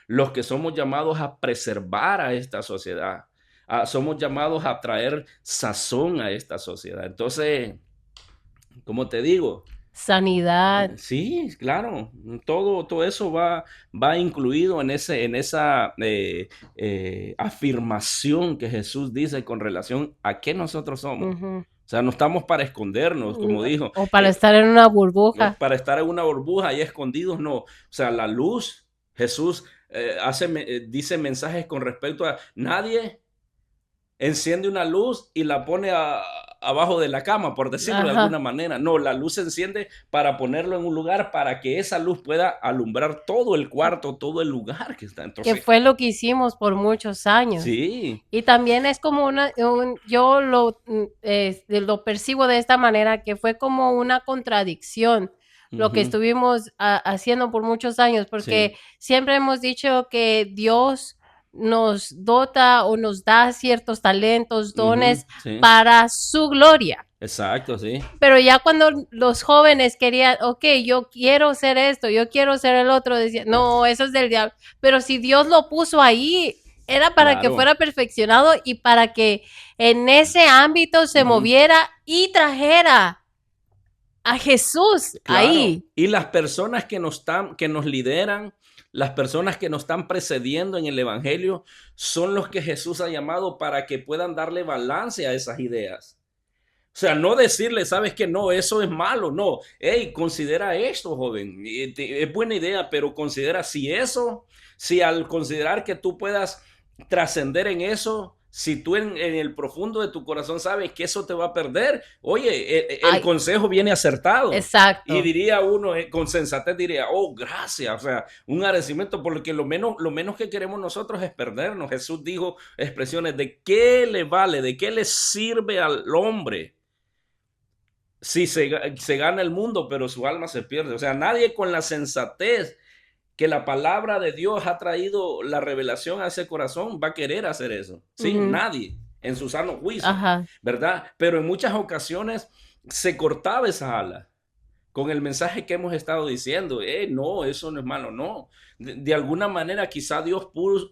los que somos llamados a preservar a esta sociedad. Somos llamados a traer sazón a esta sociedad. Entonces, como te digo, Sanidad. sí, claro, todo eso va incluido en esa afirmación que Jesús dice con relación a qué nosotros somos. Ujú. O sea, no estamos para escondernos, como dijo, O para estar en una burbuja. para estar en una burbuja ahí escondidos, no. O sea, la luz, Jesús dice mensajes con respecto a nadie enciende una luz y la pone abajo de la cama, por decirlo de Ajá. alguna manera. No, la luz se enciende para ponerlo en un lugar para que esa luz pueda alumbrar todo el cuarto, todo el lugar que está. Que Entonces, fue lo que hicimos por muchos años. sí. Y también es como yo lo percibo de esta manera, que fue como una contradicción lo que Ujú, estuvimos haciendo por muchos años, porque sí. siempre hemos dicho que Dios nos dota o nos da ciertos talentos, Ujú, dones sí. para su gloria. Exacto, sí. Pero ya cuando los jóvenes querían, ok, yo quiero hacer esto, yo quiero hacer el otro, decían, no, eso es del diablo. Pero si Dios lo puso ahí, era para que Claro. fuera perfeccionado y para que en ese ámbito se Ujú, moviera y trajera a Jesús claro. ahí. Y las personas que nos lideran, las personas que nos están precediendo en el evangelio, son los que Jesús ha llamado para que puedan darle balance a esas ideas. O sea, no decirle, sabes que no, eso es malo, no. Hey, considera esto, joven. Es buena idea, pero considera si al considerar que tú puedas trascender en eso, si tú en el profundo de tu corazón sabes que eso te va a perder, oye, el Ay, consejo viene acertado. Y exacto. diría uno, con sensatez diría, oh, gracias, o sea, un agradecimiento, porque lo menos que queremos nosotros es perdernos. Jesús dijo expresiones de qué le vale, de qué le sirve al hombre si se gana el mundo, pero su alma se pierde. O sea, nadie con la sensatez que la palabra de Dios ha traído la revelación a ese corazón va a querer hacer eso. Sí, Ujú. nadie en su sano juicio, Ajá. ¿verdad? Pero en muchas ocasiones se cortaba esa ala con el mensaje que hemos estado diciendo. No, eso no es malo, no. De alguna manera quizá Dios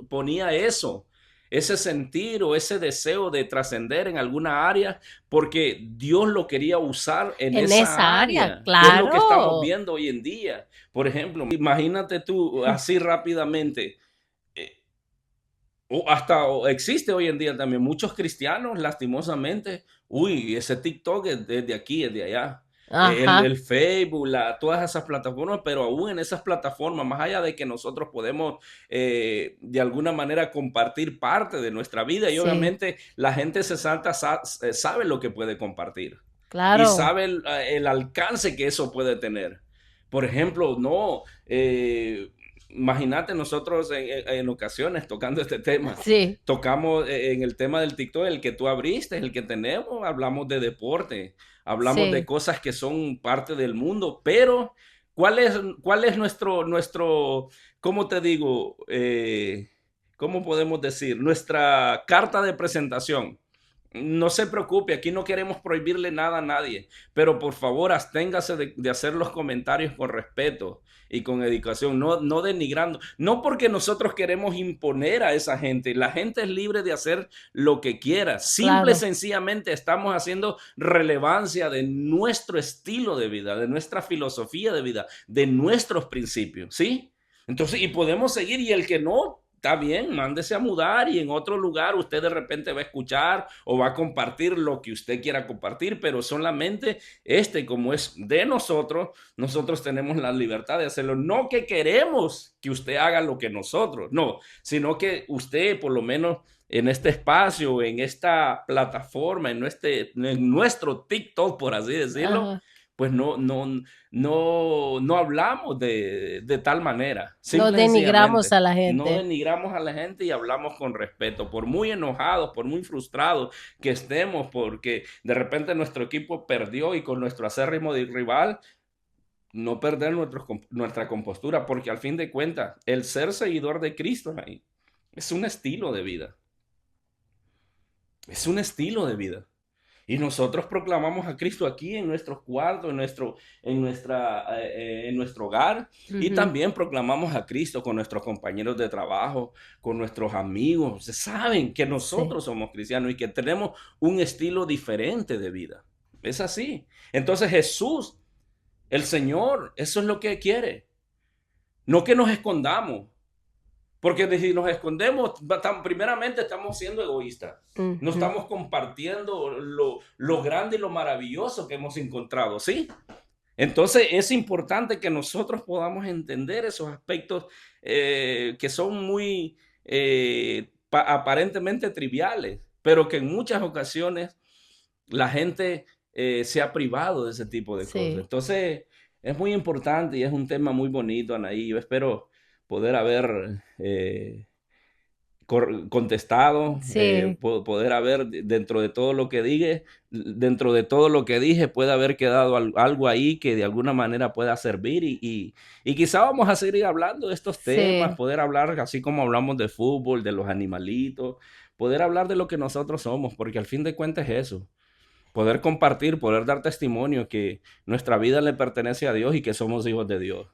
ponía eso, ese sentir o ese deseo de trascender en alguna área, porque Dios lo quería usar en En esa esa área, área, que es lo que estamos claro. viendo hoy en día. Por ejemplo, imagínate tú así rápidamente, eh, o existe hoy en día también muchos cristianos, lastimosamente, uy, ese TikTok es de aquí, es de allá. Ajá. El Facebook, todas esas plataformas, pero aún en esas plataformas, más allá de que nosotros podemos de alguna manera compartir parte de nuestra vida y Sí, obviamente la gente se salta, sabe lo que puede compartir y claro. sabe el alcance que eso puede tener. Por ejemplo, no, imagínate nosotros en ocasiones tocando este tema, Sí, tocamos en el tema del TikTok, el que tú abriste, el que tenemos, hablamos de deporte, hablamos de sí. cosas que son parte del mundo, pero cuál es cómo te digo, cómo podemos decir, nuestra carta de presentación? No se preocupe, aquí no queremos prohibirle nada a nadie, pero por favor absténgase de hacer los comentarios con respeto y con educación, no denigrando, no porque nosotros queremos imponer a esa gente, la gente es libre de hacer lo que quiera, simple y Claro. sencillamente estamos haciendo relevancia de nuestro estilo de vida, de nuestra filosofía de vida, de nuestros principios, ¿sí? Entonces, y podemos seguir y el que no, está bien, mándese a mudar y en otro lugar usted de repente va a escuchar o va a compartir lo que usted quiera compartir, pero solamente como es de nosotros, nosotros tenemos la libertad de hacerlo. No que queremos que usted haga lo que nosotros, no, sino que usted por lo menos en este espacio, en esta plataforma, en nuestro TikTok, por así decirlo, Ajá. pues no hablamos de tal manera. No Simple y denigramos sencillamente, a la no gente. denigramos a la gente y hablamos con respeto. Por muy enojados, por muy frustrados que estemos, porque de repente nuestro equipo perdió y con nuestro acérrimo rival, no perder nuestra compostura, porque al fin de cuentas, el ser seguidor de Cristo ahí es un estilo de vida. Es un estilo de vida. Y nosotros proclamamos a Cristo aquí en nuestros cuartos, en nuestro hogar, y Ujú. también proclamamos a Cristo con nuestros compañeros de trabajo, con nuestros amigos. Se saben que Sí. nosotros somos cristianos y que tenemos un estilo diferente de vida. Es así. Entonces Jesús, el Señor, eso es lo que quiere. No que nos escondamos, porque si nos escondemos, primeramente estamos siendo egoístas. No Ujú. estamos compartiendo lo grande y lo maravilloso que hemos encontrado, ¿sí? Entonces es importante que nosotros podamos entender esos aspectos que son muy aparentemente triviales, pero que en muchas ocasiones la gente se ha privado de ese tipo de cosas. Sí. Entonces es muy importante y es un tema muy bonito, Anaí. Yo espero poder haber contestado, Sí. poder haber dentro de todo lo que dije, dentro de todo lo que dije, puede haber quedado algo ahí que de alguna manera pueda servir y quizá vamos a seguir hablando de estos temas, Sí. poder hablar así como hablamos de fútbol, de los animalitos, poder hablar de lo que nosotros somos, porque al fin de cuentas es eso, poder compartir, poder dar testimonio que nuestra vida le pertenece a Dios y que somos hijos de Dios.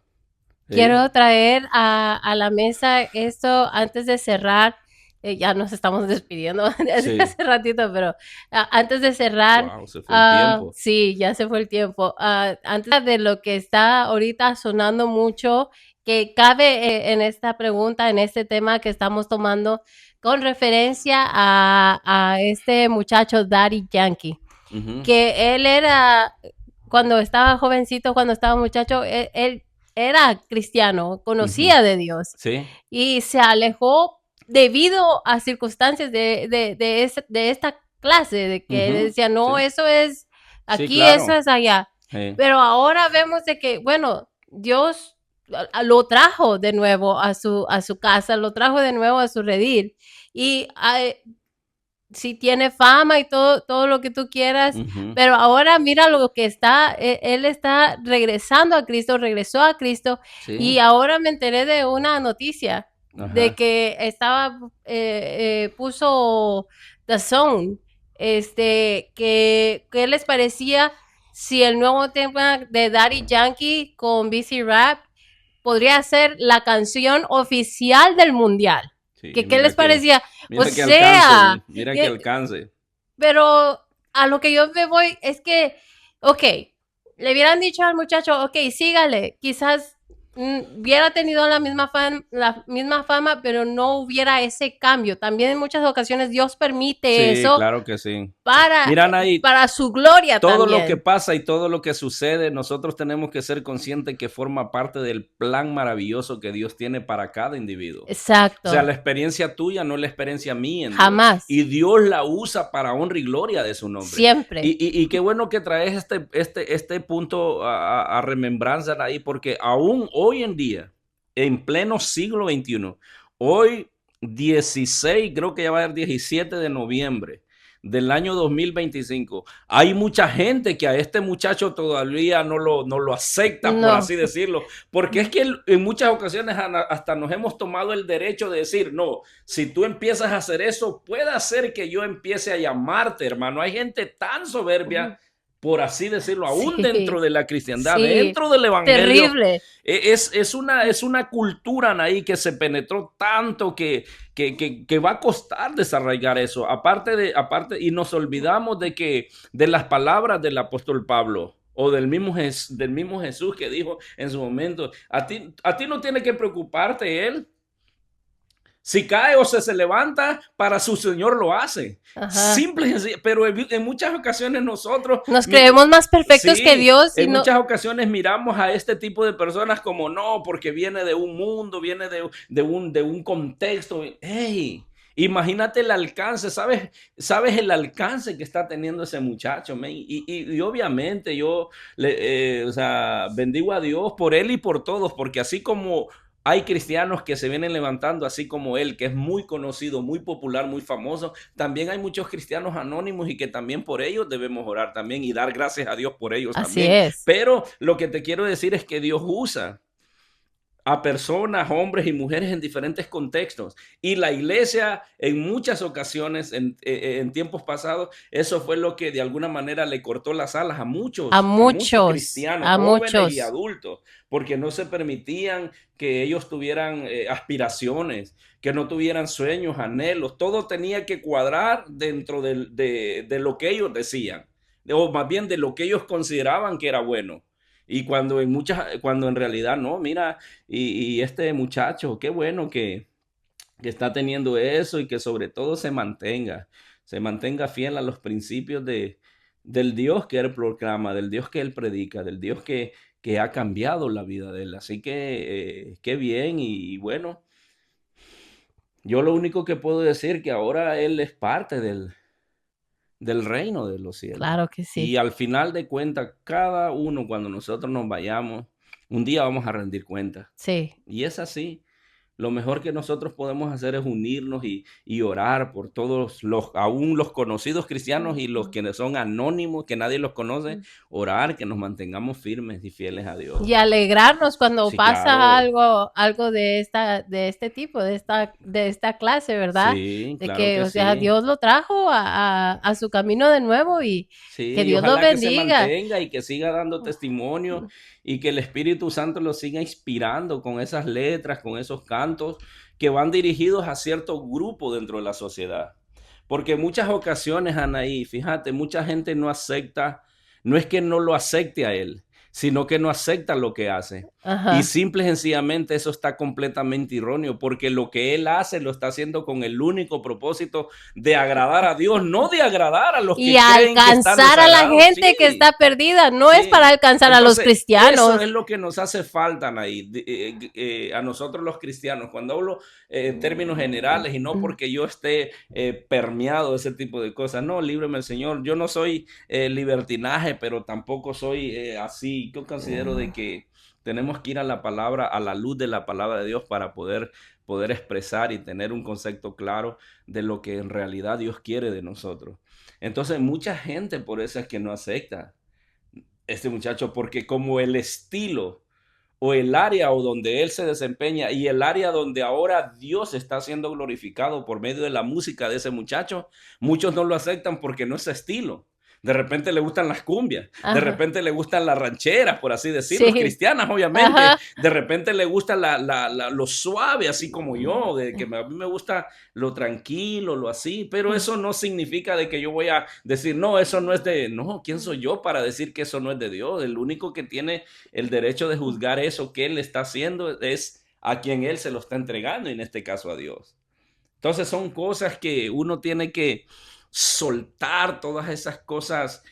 ¿Sí? Quiero traer a la mesa esto antes de cerrar. Ya nos estamos despidiendo desde Sí. hace ratito, pero antes de cerrar, Wow, se fue el tiempo. sí, ya se fue el tiempo. Antes de lo que está ahorita sonando mucho, que cabe en esta pregunta, en este tema que estamos tomando, con referencia a este muchacho Daddy Yankee, Ujú. que él era, cuando estaba jovencito, cuando estaba muchacho, él era cristiano, Ujú. conocía de Dios Sí. y se alejó debido a circunstancias de esta clase, de que Ujú. decía, no, Sí. eso es Sí, aquí, eso claro. es allá. Sí. Pero ahora vemos de que, bueno, Dios lo trajo de nuevo a su casa, lo trajo de nuevo a su redil. Y sí tiene fama y todo lo que tú quieras, Ujú. pero ahora mira lo que está, él está regresando a Cristo, regresó a Cristo, y Sí. ahora me enteré de una noticia de Ajá. que puso The Zone, que les parecía si el nuevo tema de Daddy Yankee con BC Rap podría ser la canción oficial del mundial. Sí, ¿Qué les parecía? O mira que alcance, sea, mira que alcance. pero a lo que yo me voy es que, ok, le hubieran dicho al muchacho, ok, sígale, quizás hubiera tenido la misma fama, pero no hubiera ese cambio. También en muchas ocasiones Dios permite Sí, eso claro que sí. para, Mira, Anaí, para su gloria todo lo que también. pasa y todo lo que sucede, nosotros tenemos que ser conscientes que forma parte del plan maravilloso que Dios tiene para cada individuo. O sea, Exacto, la experiencia tuya no es la experiencia mía en Dios. jamás, Y Dios la usa para honra y gloria de su nombre. siempre. Y qué bueno que traes este punto a remembranza ahí, porque aún hoy en día, en pleno siglo XXI, hoy 16, creo que ya va a ser 17 de noviembre del año 2025, hay mucha gente que a este muchacho todavía no lo acepta, por No, así decirlo, porque es que en muchas ocasiones hasta nos hemos tomado el derecho de decir, no, si tú empiezas a hacer eso, puede ser que yo empiece a llamarte, hermano. Hay gente tan soberbia, por así decirlo, aún dentro sí, de la cristiandad, sí, dentro del evangelio. terrible. Es una cultura ahí que se penetró tanto que va a costar desarraigar eso. Aparte, y nos olvidamos de las palabras del apóstol Pablo o del mismo Jesús que dijo en su momento, a ti no tiene que preocuparte él. Si cae o se levanta, para su Señor lo hace. Ajá. Simple y sencillo. Pero en muchas ocasiones nosotros, Nos creemos más perfectos que sí, Dios y en no. muchas ocasiones miramos a este tipo de personas como no, porque viene de un mundo, viene de un contexto. Hey, imagínate el alcance, ¿sabes el alcance que está teniendo ese muchacho? Man? Y obviamente yo o sea, bendigo a Dios por él y por todos, porque así como hay cristianos que se vienen levantando, así como él, que es muy conocido, muy popular, muy famoso. También hay muchos cristianos anónimos y que también por ellos debemos orar también y dar gracias a Dios por ellos Así también. es. Pero lo que te quiero decir es que Dios usa a personas, hombres y mujeres en diferentes contextos. Y la iglesia en muchas ocasiones, en tiempos pasados, eso fue lo que de alguna manera le cortó las alas a muchos cristianos, A jóvenes y muchos. adultos, porque no se permitían que ellos tuvieran aspiraciones, que no tuvieran sueños, anhelos. Todo tenía que cuadrar dentro de lo que ellos decían, o más bien de lo que ellos consideraban que era bueno. Y cuando en realidad no, mira, y este muchacho, qué bueno que está teniendo eso y que sobre todo se mantenga fiel a los principios del Dios que él proclama, del Dios que él predica, del Dios que ha cambiado la vida de él. Así que qué bien y bueno, yo lo único que puedo decir que ahora él es parte del reino de los cielos. Claro que sí. Y al final de cuentas, cada uno cuando nosotros nos vayamos, un día vamos a rendir cuentas. Sí. Y es así. Lo mejor que nosotros podemos hacer es unirnos y orar por todos aún los conocidos cristianos y los que son anónimos, que nadie los conoce, orar, que nos mantengamos firmes y fieles a Dios. Y alegrarnos cuando Sí, pasa claro. algo de este tipo, de esta clase, ¿verdad? Sí, De claro que, que o sea, sí. Dios lo trajo a su camino de nuevo y que Sí, y Dios lo ojalá que se bendiga. mantenga y que siga dando testimonio y que el Espíritu Santo lo siga inspirando con esas letras, con esos cantos que van dirigidos a cierto grupo dentro de la sociedad. Porque en muchas ocasiones, Anaí, fíjate, mucha gente no acepta, no es que no lo acepte a él, sino que no acepta lo que hace. Y Ajá. simple y sencillamente eso está completamente erróneo, porque lo que él hace lo está haciendo con el único propósito de agradar a Dios, no de agradar a los Y que creen que están alcanzar a la rezagados. gente que está Sí, perdida, no es para sí. alcanzar a los Entonces, eso es cristianos. lo que nos hace falta, Anaí, a nosotros los cristianos. Cuando hablo en términos generales y no porque yo esté permeado de ese tipo de cosas, no, líbreme el Señor. Yo no soy libertinaje, pero tampoco soy así. Yo considero de que tenemos que ir a la palabra, a la luz de la palabra de Dios para poder expresar y tener un concepto claro de lo que en realidad Dios quiere de nosotros. Entonces, mucha gente por eso es que no acepta este muchacho, porque como el estilo o el área o donde él se desempeña y el área donde ahora Dios está siendo glorificado por medio de la música de ese muchacho, muchos no lo aceptan porque no es estilo. De repente le gustan las cumbias, de Ajá. repente le gustan las rancheras, por así decirlo, Sí. cristianas, obviamente. Ajá. De repente le gusta lo suave, así como yo, de que a mí me gusta lo tranquilo, lo así, pero eso no significa de que yo voy a decir, no, eso no es de, no, ¿quién soy yo para decir que eso no es de Dios? El único que tiene el derecho de juzgar eso que él está haciendo es a quien él se lo está entregando, y en este caso a Dios. Entonces son cosas que uno tiene que soltar, todas esas cosas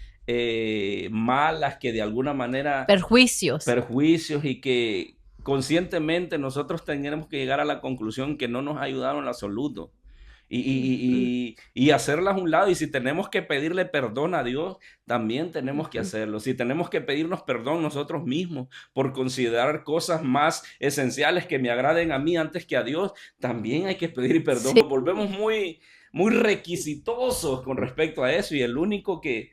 malas que de alguna manera Perjuicios. perjuicios y que conscientemente nosotros tenemos que llegar a la conclusión que no nos ayudaron en absoluto. Y hacerlas a un lado. Y si tenemos que pedirle perdón a Dios, también tenemos que hacerlo. Si tenemos que pedirnos perdón nosotros mismos por considerar cosas más esenciales que me agraden a mí antes que a Dios, también hay que pedir perdón. Sí. Nos volvemos muy requisitosos con respecto a eso, y el único que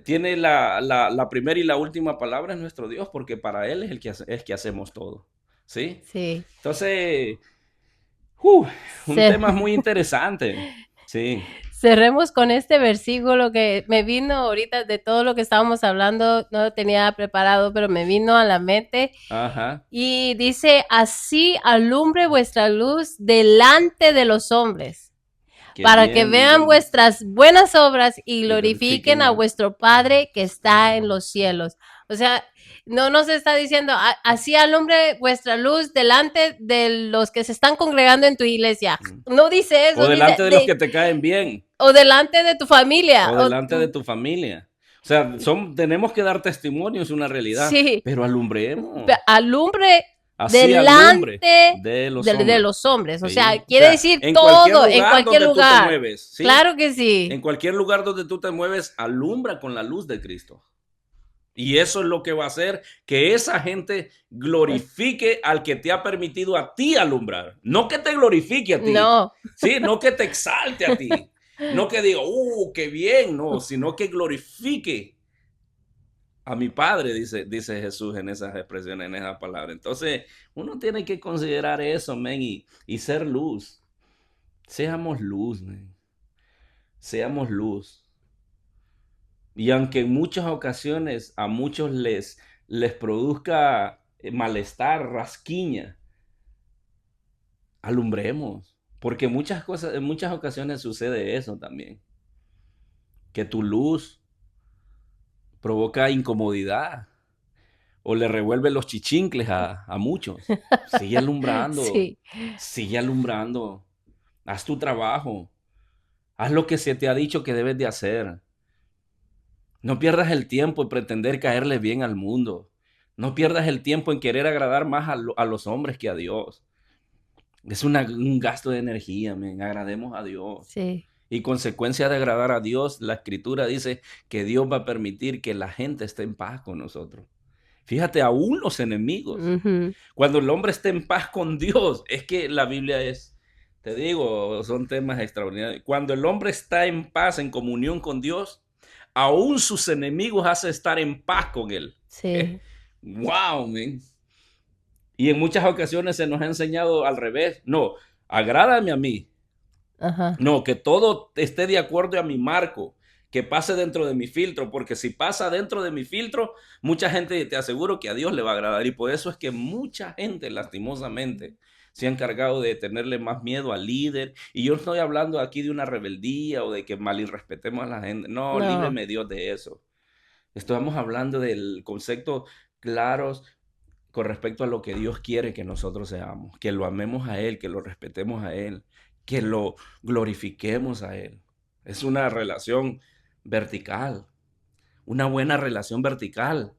tiene la primera y la última palabra es nuestro Dios, porque para Él es el que hacemos todo. ¿Sí? Sí. Entonces, un Se- tema muy interesante. Sí. Cerremos con este versículo que me vino ahorita de todo lo que estábamos hablando, no lo tenía preparado, pero me vino a la mente. Ajá. Y dice, así alumbre vuestra luz delante de los hombres, Qué para que bien, vean bien. vuestras buenas obras y Glorifiquen glorifiquen a vuestro Padre que está en los cielos. O sea, no nos está diciendo, así alumbre vuestra luz delante de los que se están congregando en tu iglesia. No dice eso, O dice, delante de los que te caen bien, o delante de tu familia. o delante de tu familia. O sea, tenemos que dar testimonio, es una realidad, Sí, pero alumbremos. alumbre Así alumbre delante de los de hombres. los hombres. O Sí. sea, O quiere sea, decir en cualquier todo, en lugar cualquier donde tú te lugar. mueves, ¿sí? Claro que sí. En cualquier lugar donde tú te mueves, alumbra con la luz de Cristo. Y eso es lo que va a hacer que esa gente glorifique al que te ha permitido a ti alumbrar. No que te glorifique a ti. No. Sí, no que te exalte a ti. No que diga, qué bien, no, sino que glorifique a mi Padre, dice Jesús en esas expresiones, en esas palabras. Entonces, uno tiene que considerar eso, men, y ser luz. Seamos luz, men. Seamos luz. Y aunque en muchas ocasiones a muchos les produzca malestar, rasquiña, alumbremos. Porque en muchas ocasiones sucede eso también. Que tu luz provoca incomodidad o le revuelve los chichincles a muchos. Sigue alumbrando, Sí. sigue alumbrando. Haz tu trabajo. Haz lo que se te ha dicho que debes de hacer. No pierdas el tiempo en pretender caerle bien al mundo. No pierdas el tiempo en querer agradar más a los hombres que a Dios. Es un gasto de energía, men. Agrademos a Dios. Sí. Y consecuencia de agradar a Dios, la Escritura dice que Dios va a permitir que la gente esté en paz con nosotros. Fíjate, aún los enemigos. Ujú. Cuando el hombre esté en paz con Dios, es que la Biblia es, te digo, son temas extraordinarios. Cuando el hombre está en paz, en comunión con Dios, aún sus enemigos hace estar en paz con él. Sí. Wow, man. Y en muchas ocasiones se nos ha enseñado al revés. No, agrádame a mí. Ajá. No, que todo esté de acuerdo a mi marco, que pase dentro de mi filtro, porque si pasa dentro de mi filtro, mucha gente, te aseguro que a Dios le va a agradar. Y por eso es que mucha gente, lastimosamente, se ha encargado de tenerle más miedo al líder. Y yo no estoy hablando aquí de una rebeldía o de que malinrespetemos a la gente. No, No. líbreme Dios de eso. Estamos hablando del concepto claros con respecto a lo que Dios quiere que nosotros seamos, que lo amemos a Él, que lo respetemos a Él, que lo glorifiquemos a Él. Es una relación vertical, una buena relación vertical.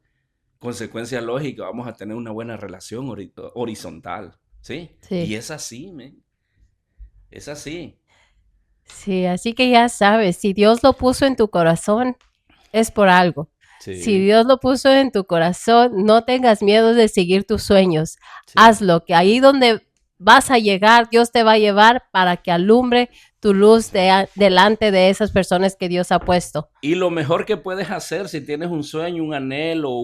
Consecuencia lógica, vamos a tener una buena relación horizontal, ¿sí? Sí. Y es así, men. Es así. Sí, así que ya sabes, si Dios lo puso en tu corazón, es por algo. Si Sí, Dios lo puso en tu corazón, no tengas miedo de seguir tus sueños. sí. Hazlo, que ahí donde vas a llegar, Dios te va a llevar para que alumbre tu luz delante de esas personas que Dios ha puesto. Y lo mejor que puedes hacer si tienes un sueño, un anhelo,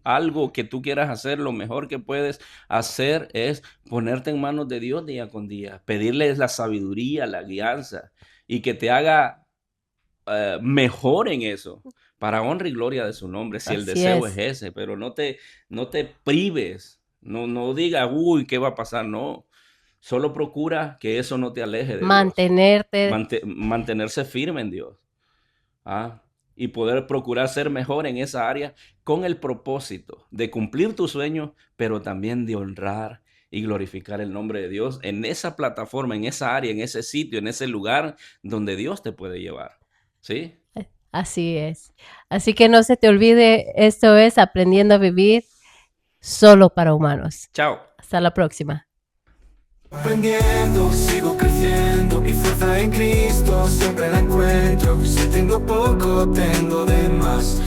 algo que tú quieras hacer, lo mejor que puedes hacer es ponerte en manos de Dios día con día, pedirle la sabiduría, la guianza y que te haga mejor en eso, para honra y gloria de su nombre, si el Así deseo es. es ese, pero no te prives, no digas, uy, ¿qué va a pasar? No, solo procura que eso no te aleje de Dios. Mantenerte. Mantenerse firme en Dios. ¿Ah? Y poder procurar ser mejor en esa área con el propósito de cumplir tu sueño, pero también de honrar y glorificar el nombre de Dios en esa plataforma, en esa área, en ese sitio, en ese lugar donde Dios te puede llevar. ¿Sí? Así es. Así que no se te olvide, esto es Aprendiendo a Vivir solo para humanos. Chao. Hasta la próxima. Aprendiendo, sigo creciendo y fuerza en Cristo siempre la encuentro. Si tengo poco, tengo de más.